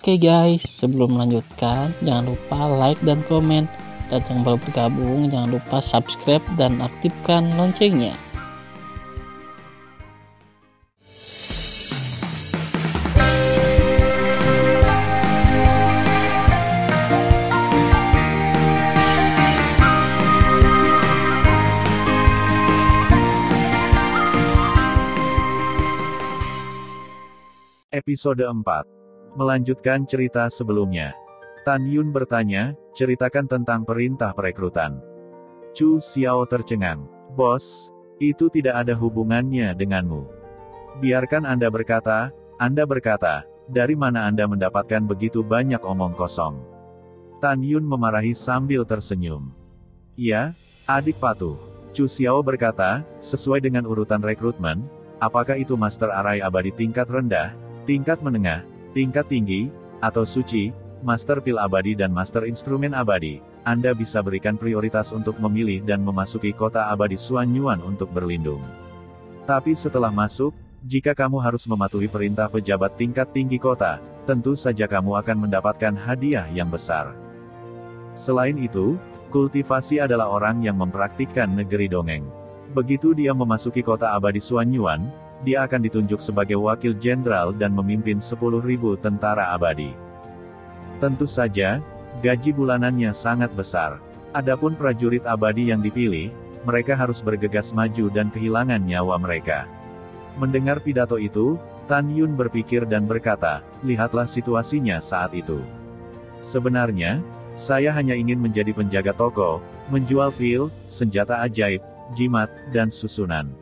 Oke guys, sebelum melanjutkan, jangan lupa like dan komen. Dan yang baru bergabung, jangan lupa subscribe dan aktifkan loncengnya. Episode 4. Melanjutkan cerita sebelumnya. Tan Yun bertanya, ceritakan tentang perintah perekrutan. Chu Xiao tercengang. Bos, itu tidak ada hubungannya denganmu. Biarkan Anda berkata, dari mana Anda mendapatkan begitu banyak omong kosong? Tan Yun memarahi sambil tersenyum. Ya, adik patuh. Chu Xiao berkata, sesuai dengan urutan rekrutmen, apakah itu Master Arai Abadi tingkat rendah, tingkat menengah, tingkat tinggi, atau suci, Master Pil Abadi dan Master Instrumen Abadi, Anda bisa berikan prioritas untuk memilih dan memasuki kota abadi Xuanyuan untuk berlindung. Tapi setelah masuk, jika kamu harus mematuhi perintah pejabat tingkat tinggi kota, tentu saja kamu akan mendapatkan hadiah yang besar. Selain itu, kultivasi adalah orang yang mempraktikkan negeri dongeng. Begitu dia memasuki kota abadi Xuanyuan, dia akan ditunjuk sebagai wakil jenderal dan memimpin 10.000 tentara abadi. Tentu saja, gaji bulanannya sangat besar. Adapun prajurit abadi yang dipilih, mereka harus bergegas maju dan kehilangan nyawa mereka. Mendengar pidato itu, Tan Yun berpikir dan berkata, lihatlah situasinya saat itu. Sebenarnya, saya hanya ingin menjadi penjaga toko, menjual pil, senjata ajaib, jimat, dan susunan.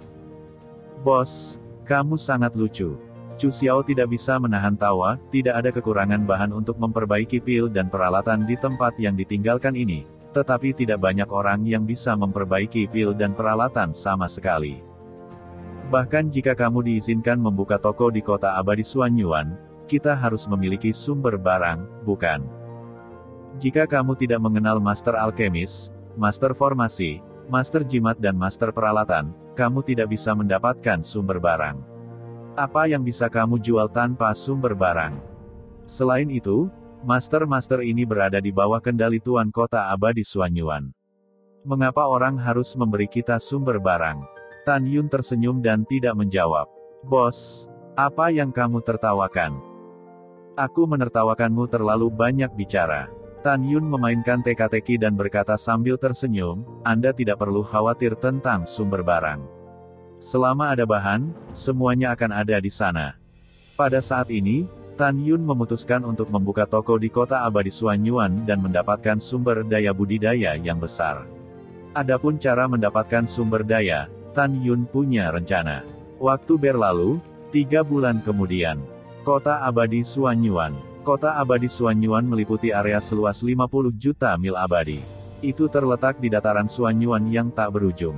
Bos, kamu sangat lucu. Chu Xiao tidak bisa menahan tawa, tidak ada kekurangan bahan untuk memperbaiki pil dan peralatan di tempat yang ditinggalkan ini, tetapi tidak banyak orang yang bisa memperbaiki pil dan peralatan sama sekali. Bahkan jika kamu diizinkan membuka toko di kota abadi Xuanyuan, kita harus memiliki sumber barang, bukan? Jika kamu tidak mengenal Master Alkemis, Master Formasi, Master Jimat dan Master Peralatan, kamu tidak bisa mendapatkan sumber barang. Apa yang bisa kamu jual tanpa sumber barang? Selain itu, master-master ini berada di bawah kendali Tuan Kota Abadi Xuanyuan. Mengapa orang harus memberi kita sumber barang? Tan Yun tersenyum dan tidak menjawab. Bos, apa yang kamu tertawakan? Aku menertawakanmu terlalu banyak bicara. Tan Yun memainkan teka-teki dan berkata sambil tersenyum, Anda tidak perlu khawatir tentang sumber barang. Selama ada bahan, semuanya akan ada di sana. Pada saat ini, Tan Yun memutuskan untuk membuka toko di kota abadi Xuanyuan dan mendapatkan sumber daya budidaya yang besar. Adapun cara mendapatkan sumber daya, Tan Yun punya rencana. Waktu berlalu, 3 bulan kemudian. Kota abadi Xuanyuan. Kota abadi Xuanyuan meliputi area seluas 50 juta mil abadi. Itu terletak di dataran Xuanyuan yang tak berujung.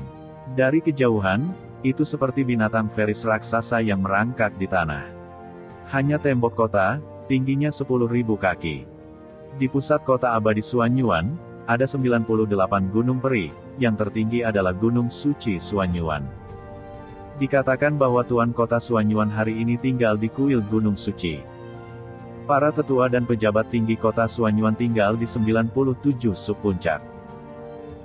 Dari kejauhan, itu seperti binatang feris raksasa yang merangkak di tanah. Hanya tembok kota, tingginya 10.000 kaki. Di pusat kota abadi Xuanyuan, ada 98 gunung peri, yang tertinggi adalah Gunung Suci Xuanyuan. Dikatakan bahwa Tuan Kota Xuanyuan hari ini tinggal di kuil Gunung Suci. Para tetua dan pejabat tinggi kota Xuanyuan tinggal di 97 subpuncak.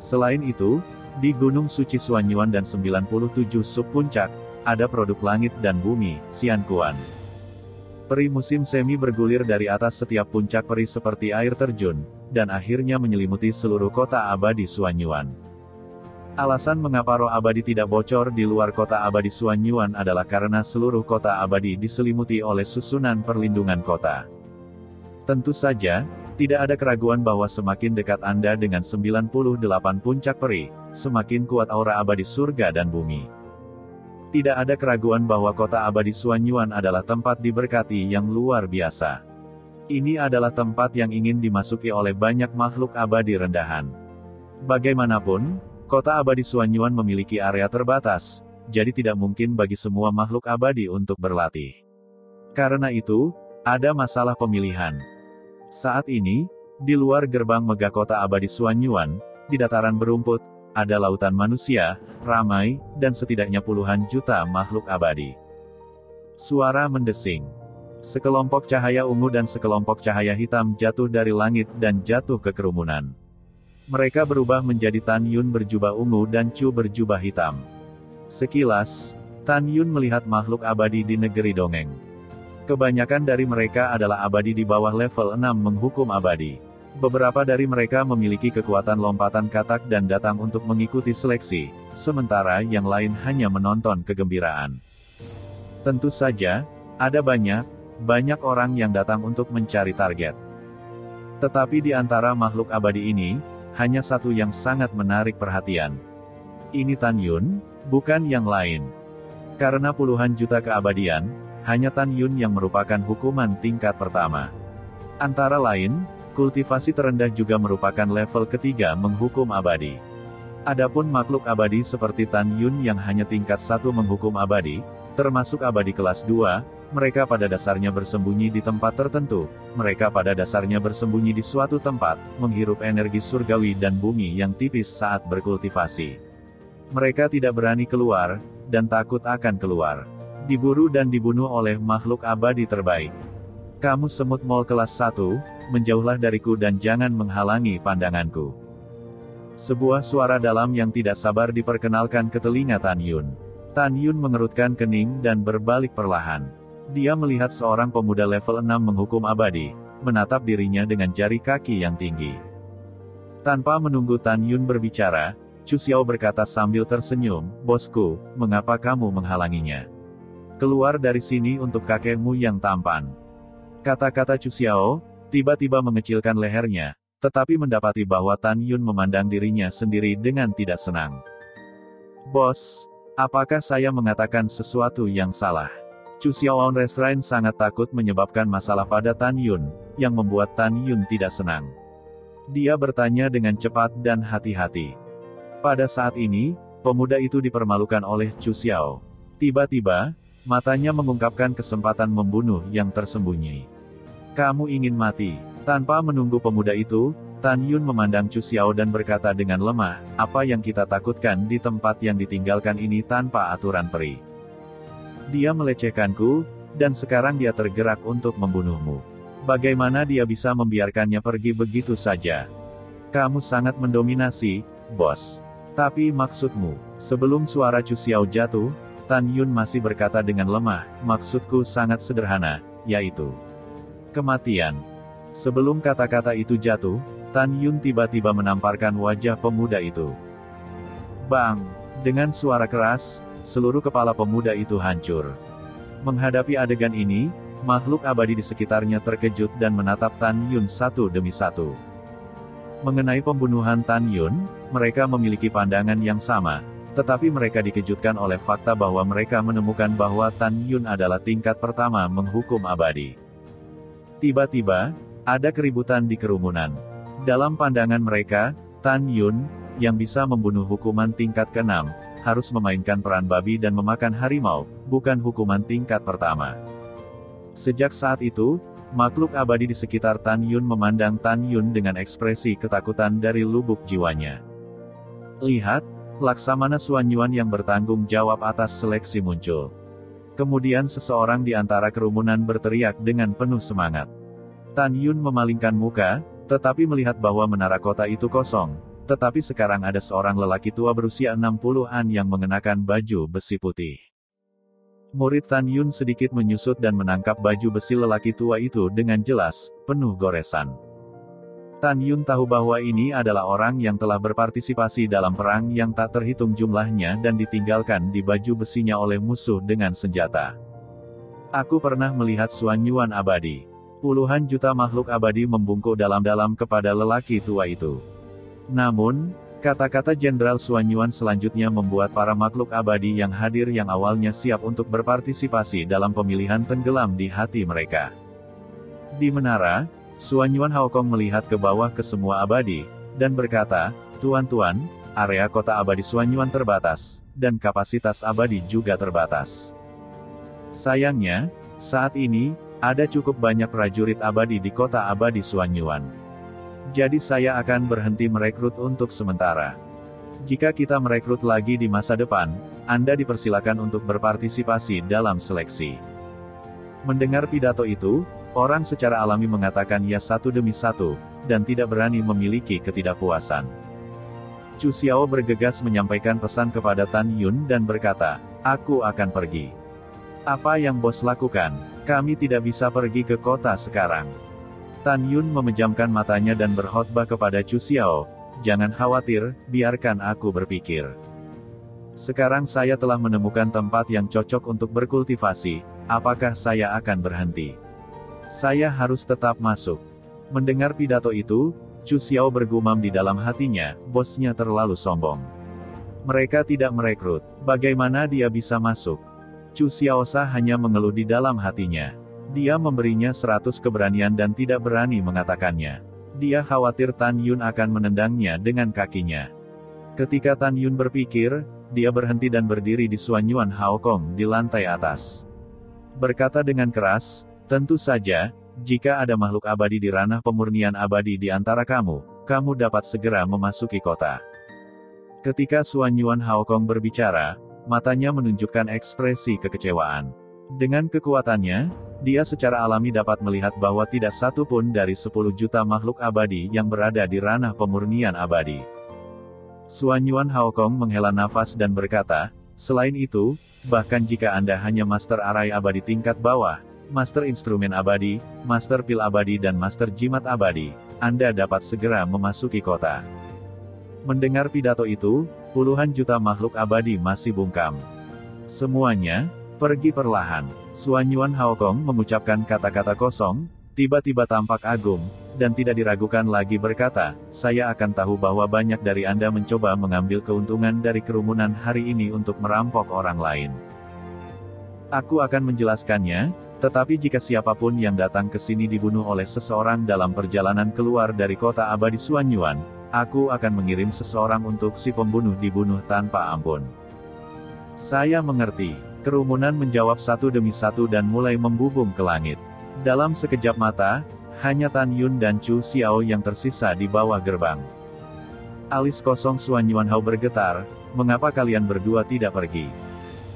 Selain itu, di Gunung Suci Xuanyuan dan 97 subpuncak, ada produk langit dan bumi, Xiankuan. Peri musim semi bergulir dari atas setiap puncak peri seperti air terjun, dan akhirnya menyelimuti seluruh kota abadi Xuanyuan. Alasan mengapa roh abadi tidak bocor di luar kota abadi Xuanyuan adalah karena seluruh kota abadi diselimuti oleh susunan perlindungan kota. Tentu saja, tidak ada keraguan bahwa semakin dekat Anda dengan 98 puncak peri, semakin kuat aura abadi surga dan bumi. Tidak ada keraguan bahwa kota abadi Xuanyuan adalah tempat diberkati yang luar biasa. Ini adalah tempat yang ingin dimasuki oleh banyak makhluk abadi rendahan. Bagaimanapun, kota abadi Xuanyuan memiliki area terbatas, jadi tidak mungkin bagi semua makhluk abadi untuk berlatih. Karena itu, ada masalah pemilihan. Saat ini, di luar gerbang megah kota abadi Xuanyuan, di dataran berumput, ada lautan manusia, ramai, dan setidaknya puluhan juta makhluk abadi. Suara mendesing. Sekelompok cahaya ungu dan sekelompok cahaya hitam jatuh dari langit dan jatuh ke kerumunan. Mereka berubah menjadi Tan Yun berjubah ungu dan Chu berjubah hitam. Sekilas, Tan Yun melihat makhluk abadi di negeri dongeng. Kebanyakan dari mereka adalah abadi di bawah level 6 menghukum abadi. Beberapa dari mereka memiliki kekuatan lompatan katak dan datang untuk mengikuti seleksi, sementara yang lain hanya menonton kegembiraan. Tentu saja, ada banyak orang yang datang untuk mencari target. Tetapi di antara makhluk abadi ini, hanya satu yang sangat menarik perhatian. Ini Tan Yun, bukan yang lain. Karena puluhan juta keabadian, hanya Tan Yun yang merupakan hukuman tingkat pertama. Antara lain, kultivasi terendah juga merupakan level ketiga menghukum abadi. Adapun makhluk abadi seperti Tan Yun yang hanya tingkat 1 menghukum abadi, termasuk abadi kelas 2, mereka pada dasarnya bersembunyi di tempat tertentu, mereka pada dasarnya bersembunyi di suatu tempat, menghirup energi surgawi dan bumi yang tipis saat berkultivasi. Mereka tidak berani keluar, dan takut akan keluar. Diburu dan dibunuh oleh makhluk abadi terbaik. Kamu semut mol kelas 1, menjauhlah dariku dan jangan menghalangi pandanganku. Sebuah suara dalam yang tidak sabar diperkenalkan ke telinga Tan Yun. Tan Yun mengerutkan kening dan berbalik perlahan. Dia melihat seorang pemuda level 6 menghukum abadi, menatap dirinya dengan jari kaki yang tinggi. Tanpa menunggu Tan Yun berbicara, Chu Xiao berkata sambil tersenyum, "Bosku, mengapa kamu menghalanginya? Keluar dari sini untuk kakekmu yang tampan." Kata-kata Chu Xiao, tiba-tiba mengecilkan lehernya, tetapi mendapati bahwa Tan Yun memandang dirinya sendiri dengan tidak senang. "Bos, apakah saya mengatakan sesuatu yang salah?" Chu Xiao Restrain sangat takut menyebabkan masalah pada Tan Yun, yang membuat Tan Yun tidak senang. Dia bertanya dengan cepat dan hati-hati. Pada saat ini, pemuda itu dipermalukan oleh Chu Xiao. Tiba-tiba, matanya mengungkapkan kesempatan membunuh yang tersembunyi. "Kamu ingin mati?" Tanpa menunggu pemuda itu, Tan Yun memandang Chu Xiao dan berkata dengan lemah, "Apa yang kita takutkan di tempat yang ditinggalkan ini tanpa aturan peri? Dia melecehkanku, dan sekarang dia tergerak untuk membunuhmu. Bagaimana dia bisa membiarkannya pergi begitu saja? Kamu sangat mendominasi, bos. Tapi maksudmu?" Sebelum suara Chu Xiao jatuh, Tan Yun masih berkata dengan lemah, "Maksudku sangat sederhana, yaitu kematian." Sebelum kata-kata itu jatuh, Tan Yun tiba-tiba menamparkan wajah pemuda itu. Bang! Dengan suara keras, seluruh kepala pemuda itu hancur. Menghadapi adegan ini, makhluk abadi di sekitarnya terkejut dan menatap Tan Yun satu demi satu. Mengenai pembunuhan Tan Yun, mereka memiliki pandangan yang sama, tetapi mereka dikejutkan oleh fakta bahwa mereka menemukan bahwa Tan Yun adalah tingkat pertama menghukum abadi. Tiba-tiba, ada keributan di kerumunan. Dalam pandangan mereka, Tan Yun, yang bisa membunuh hukuman tingkat ke-6, harus memainkan peran babi dan memakan harimau, bukan hukuman tingkat pertama. Sejak saat itu, makhluk abadi di sekitar Tan Yun memandang Tan Yun dengan ekspresi ketakutan dari lubuk jiwanya. Lihat, Laksamana Xuanyuan yang bertanggung jawab atas seleksi muncul. Kemudian seseorang di antara kerumunan berteriak dengan penuh semangat. Tan Yun memalingkan muka, tetapi melihat bahwa menara kota itu kosong. Tetapi sekarang ada seorang lelaki tua berusia 60-an yang mengenakan baju besi putih. Murid Tan Yun sedikit menyusut dan menangkap baju besi lelaki tua itu dengan jelas, penuh goresan. Tan Yun tahu bahwa ini adalah orang yang telah berpartisipasi dalam perang yang tak terhitung jumlahnya dan ditinggalkan di baju besinya oleh musuh dengan senjata. "Aku pernah melihat Xuanyuan abadi." Puluhan juta makhluk abadi membungkuk dalam-dalam kepada lelaki tua itu. Namun, kata-kata Jenderal Xuanyuan selanjutnya membuat para makhluk abadi yang hadir yang awalnya siap untuk berpartisipasi dalam pemilihan tenggelam di hati mereka. Di menara, Xuanyuan Haokong melihat ke bawah ke semua abadi, dan berkata, "Tuan-tuan, area kota abadi Xuanyuan terbatas, dan kapasitas abadi juga terbatas. Sayangnya, saat ini, ada cukup banyak prajurit abadi di kota abadi Xuanyuan. Jadi saya akan berhenti merekrut untuk sementara. Jika kita merekrut lagi di masa depan, Anda dipersilakan untuk berpartisipasi dalam seleksi." Mendengar pidato itu, orang secara alami mengatakan ya satu demi satu, dan tidak berani memiliki ketidakpuasan. Chu Xiao bergegas menyampaikan pesan kepada Tan Yun dan berkata, "Aku akan pergi." "Apa yang bos lakukan? Kami tidak bisa pergi ke kota sekarang." Tan Yun memejamkan matanya dan berkhotbah kepada Chu Xiao, "Jangan khawatir, biarkan aku berpikir. Sekarang saya telah menemukan tempat yang cocok untuk berkultivasi, apakah saya akan berhenti? Saya harus tetap masuk." Mendengar pidato itu, Chu Xiao bergumam di dalam hatinya, bosnya terlalu sombong. Mereka tidak merekrut, bagaimana dia bisa masuk? Chu Xiaosa hanya mengeluh di dalam hatinya. Dia memberinya 100 keberanian dan tidak berani mengatakannya. Dia khawatir Tan Yun akan menendangnya dengan kakinya. Ketika Tan Yun berpikir, dia berhenti dan berdiri di Suanyuan Haokong di lantai atas. Berkata dengan keras, "Tentu saja, jika ada makhluk abadi di ranah pemurnian abadi di antara kamu, kamu dapat segera memasuki kota." Ketika Suanyuan Haokong berbicara, matanya menunjukkan ekspresi kekecewaan. Dengan kekuatannya, dia secara alami dapat melihat bahwa tidak satu pun dari 10 juta makhluk abadi yang berada di ranah pemurnian abadi. Suanyuan Haokong menghela nafas dan berkata, "Selain itu, bahkan jika Anda hanya Master Arai Abadi tingkat bawah, Master Instrumen Abadi, Master Pil Abadi dan Master Jimat Abadi, Anda dapat segera memasuki kota." Mendengar pidato itu, puluhan juta makhluk abadi masih bungkam. "Semuanya, pergi perlahan." Suanyuan Haokong mengucapkan kata-kata kosong, tiba-tiba tampak agung, dan tidak diragukan lagi berkata, "Saya akan tahu bahwa banyak dari Anda mencoba mengambil keuntungan dari kerumunan hari ini untuk merampok orang lain. Aku akan menjelaskannya, tetapi jika siapapun yang datang ke sini dibunuh oleh seseorang dalam perjalanan keluar dari kota abadi Suanyuan, aku akan mengirim seseorang untuk si pembunuh dibunuh tanpa ampun." "Saya mengerti." Kerumunan menjawab satu demi satu dan mulai membubung ke langit. Dalam sekejap mata, hanya Tan Yun dan Chu Xiao yang tersisa di bawah gerbang. Alis kosong Suanyuan Hao bergetar, "Mengapa kalian berdua tidak pergi?"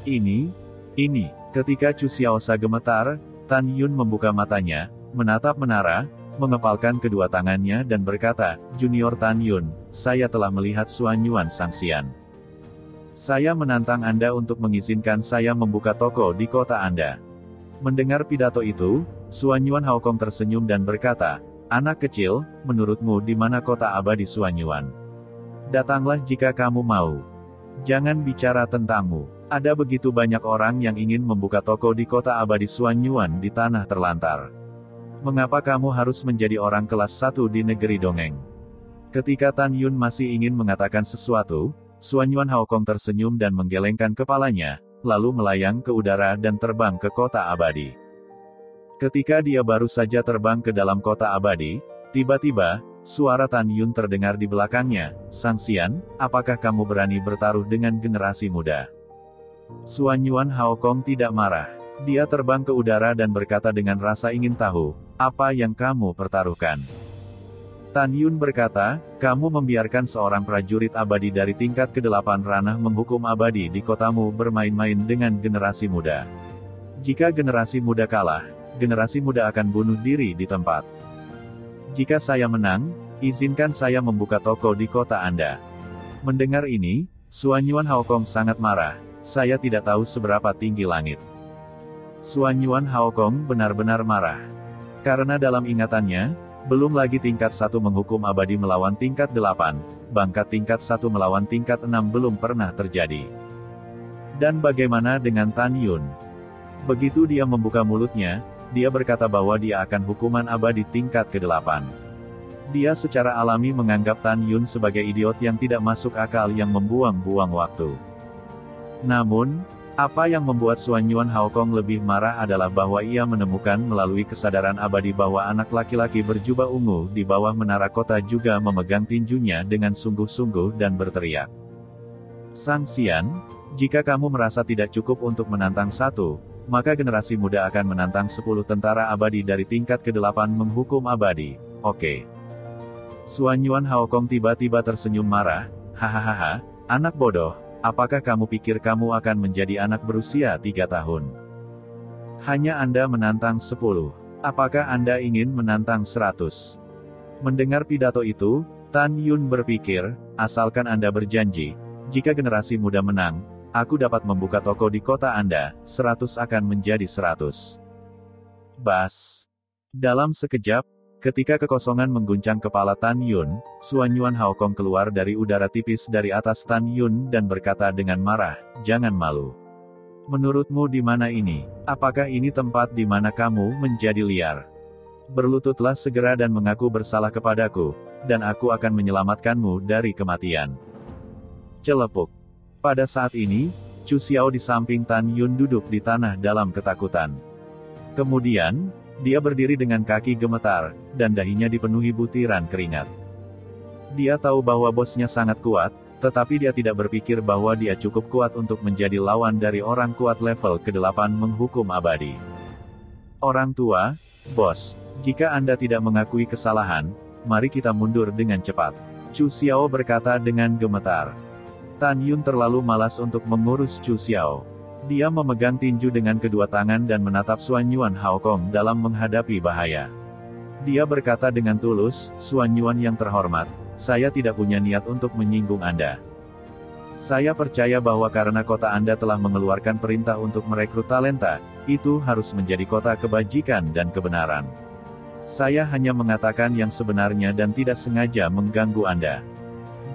Ini. Ketika Chu Xiao gemetar, Tan Yun membuka matanya, menatap menara, mengepalkan kedua tangannya dan berkata, "Junior Tan Yun, saya telah melihat Suanyuan Sangxian. Saya menantang Anda untuk mengizinkan saya membuka toko di kota Anda." Mendengar pidato itu, Suanyuan Haokong tersenyum dan berkata, "Anak kecil, menurutmu di mana kota abadi Suanyuan? Datanglah jika kamu mau. Jangan bicara tentangmu. Ada begitu banyak orang yang ingin membuka toko di kota abadi Suanyuan di tanah terlantar. Mengapa kamu harus menjadi orang kelas 1 di negeri dongeng?" Ketika Tan Yun masih ingin mengatakan sesuatu, Suanyuan Haokong tersenyum dan menggelengkan kepalanya, lalu melayang ke udara dan terbang ke kota abadi. Ketika dia baru saja terbang ke dalam kota abadi, tiba-tiba, suara Tan Yun terdengar di belakangnya, "Sangxian, apakah kamu berani bertaruh dengan generasi muda?" Suanyuan Haokong tidak marah. Dia terbang ke udara dan berkata dengan rasa ingin tahu, "Apa yang kamu pertaruhkan?" Tan Yun berkata, "Kamu membiarkan seorang prajurit abadi dari tingkat ke-8 ranah menghukum abadi di kotamu bermain-main dengan generasi muda. Jika generasi muda kalah, generasi muda akan bunuh diri di tempat. Jika saya menang, izinkan saya membuka toko di kota Anda." Mendengar ini, Suanyuan Haokong sangat marah, "Saya tidak tahu seberapa tinggi langit." Suanyuan Haokong benar-benar marah. Karena dalam ingatannya, belum lagi tingkat 1 menghukum abadi melawan tingkat 8, bangkat tingkat 1 melawan tingkat 6 belum pernah terjadi. Dan bagaimana dengan Tan Yun? Begitu dia membuka mulutnya, dia berkata bahwa dia akan hukuman abadi tingkat ke-8. Dia secara alami menganggap Tan Yun sebagai idiot yang tidak masuk akal yang membuang-buang waktu. Namun, apa yang membuat Suanyuan Haokong lebih marah adalah bahwa ia menemukan melalui kesadaran abadi bahwa anak laki-laki berjubah ungu di bawah menara kota juga memegang tinjunya dengan sungguh-sungguh dan berteriak, "Sangxian, jika kamu merasa tidak cukup untuk menantang 1, maka generasi muda akan menantang 10 tentara abadi dari tingkat ke-8 menghukum abadi, oke?" Suanyuan Haokong tiba-tiba tersenyum marah, "Hahaha, anak bodoh. Apakah kamu pikir kamu akan menjadi anak berusia 3 tahun? Hanya Anda menantang 10. Apakah Anda ingin menantang 100? Mendengar pidato itu, Tan Yun berpikir, asalkan Anda berjanji, jika generasi muda menang, aku dapat membuka toko di kota Anda, 100 akan menjadi 100. Bas. Dalam sekejap, ketika kekosongan mengguncang kepala Tan Yun, Xuanyuan Haokong keluar dari udara tipis dari atas Tan Yun dan berkata dengan marah, "Jangan malu. Menurutmu di mana ini? Apakah ini tempat di mana kamu menjadi liar? Berlututlah segera dan mengaku bersalah kepadaku, dan aku akan menyelamatkanmu dari kematian." Celepuk. Pada saat ini, Chu Xiao di samping Tan Yun duduk di tanah dalam ketakutan. Kemudian, dia berdiri dengan kaki gemetar, dan dahinya dipenuhi butiran keringat. Dia tahu bahwa bosnya sangat kuat, tetapi dia tidak berpikir bahwa dia cukup kuat untuk menjadi lawan dari orang kuat level ke-8 menghukum abadi. Orang tua, bos, jika Anda tidak mengakui kesalahan, mari kita mundur dengan cepat. Chu Xiao berkata dengan gemetar. Tan Yun terlalu malas untuk mengurus Chu Xiao. Dia memegang tinju dengan kedua tangan dan menatap Xuanyuan Haokong dalam menghadapi bahaya. Dia berkata dengan tulus, "Xuanyuan yang terhormat, saya tidak punya niat untuk menyinggung Anda. Saya percaya bahwa karena kota Anda telah mengeluarkan perintah untuk merekrut talenta, itu harus menjadi kota kebajikan dan kebenaran. Saya hanya mengatakan yang sebenarnya dan tidak sengaja mengganggu Anda.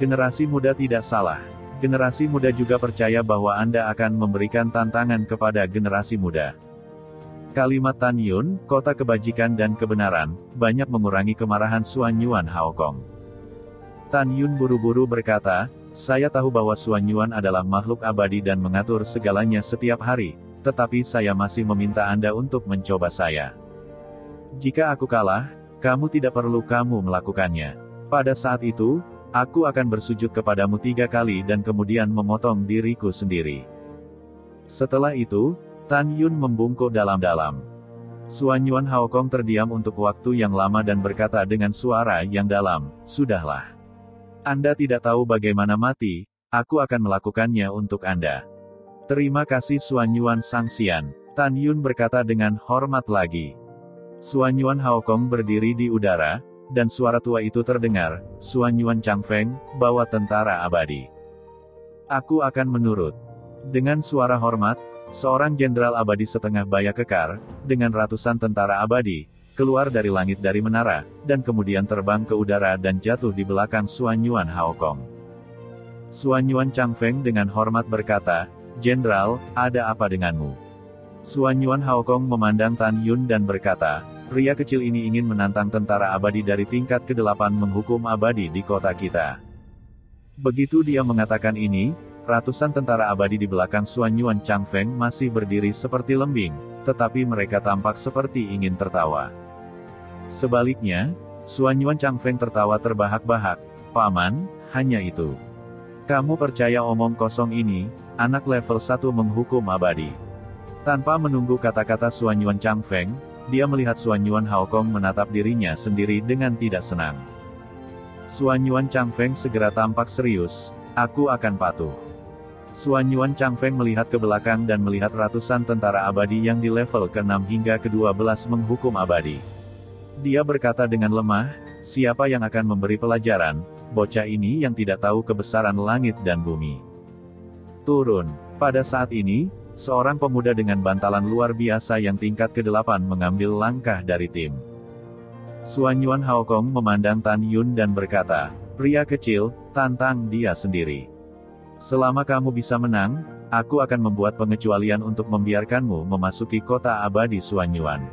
Generasi muda tidak salah. Generasi muda juga percaya bahwa Anda akan memberikan tantangan kepada generasi muda." Kalimat Tan Yun, kota kebajikan dan kebenaran, banyak mengurangi kemarahan Xuanyuan Haokong. Tan Yun buru-buru berkata, "Saya tahu bahwa Xuanyuan adalah makhluk abadi dan mengatur segalanya setiap hari, tetapi saya masih meminta Anda untuk mencoba saya. Jika aku kalah, kamu tidak perlu kamu melakukannya. Pada saat itu, aku akan bersujud kepadamu 3 kali dan kemudian memotong diriku sendiri." Setelah itu, Tan Yun membungkuk dalam-dalam. Xuanyuan Haokong terdiam untuk waktu yang lama dan berkata dengan suara yang dalam, "Sudahlah. Anda tidak tahu bagaimana mati, aku akan melakukannya untuk Anda." "Terima kasih Xuanyuan Sangxian," Tan Yun berkata dengan hormat lagi. Xuanyuan Haokong berdiri di udara, dan suara tua itu terdengar, "Xuanyuan Changfeng, bawa tentara abadi." "Aku akan menurut." Dengan suara hormat, seorang jenderal abadi setengah baya kekar, dengan ratusan tentara abadi, keluar dari langit dari menara, dan kemudian terbang ke udara dan jatuh di belakang Xuanyuan Haokong. Xuanyuan Changfeng dengan hormat berkata, "Jenderal, ada apa denganmu?" Xuanyuan Haokong memandang Tan Yun dan berkata, "Pria kecil ini ingin menantang tentara abadi dari tingkat ke-8 menghukum abadi di kota kita." Begitu dia mengatakan ini, ratusan tentara abadi di belakang Xuanyuan Changfeng masih berdiri seperti lembing, tetapi mereka tampak seperti ingin tertawa. Sebaliknya, Xuanyuan Changfeng tertawa terbahak-bahak, "Paman, hanya itu. Kamu percaya omong kosong ini, anak level 1 menghukum abadi." Tanpa menunggu kata-kata Xuanyuan Changfeng, dia melihat Xuanyuan Haokong menatap dirinya sendiri dengan tidak senang. Xuanyuan Changfeng segera tampak serius, "Aku akan patuh." Xuanyuan Changfeng melihat ke belakang dan melihat ratusan tentara abadi yang di level ke-6 hingga ke-12 menghukum abadi. Dia berkata dengan lemah, "Siapa yang akan memberi pelajaran, bocah ini yang tidak tahu kebesaran langit dan bumi?" Turun. Pada saat ini, seorang pemuda dengan bantalan luar biasa yang tingkat ke-8 mengambil langkah dari tim. Xuanyuan Haokong memandang Tan Yun dan berkata, "Pria kecil, tantang dia sendiri. Selama kamu bisa menang, aku akan membuat pengecualian untuk membiarkanmu memasuki kota abadi Xuanyuan."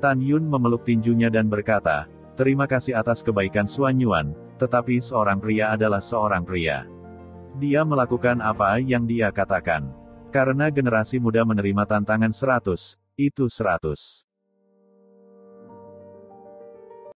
Tan Yun memeluk tinjunya dan berkata, "Terima kasih atas kebaikan Xuanyuan, tetapi seorang pria adalah seorang pria. Dia melakukan apa yang dia katakan. Karena generasi muda menerima tantangan 100, itu 100.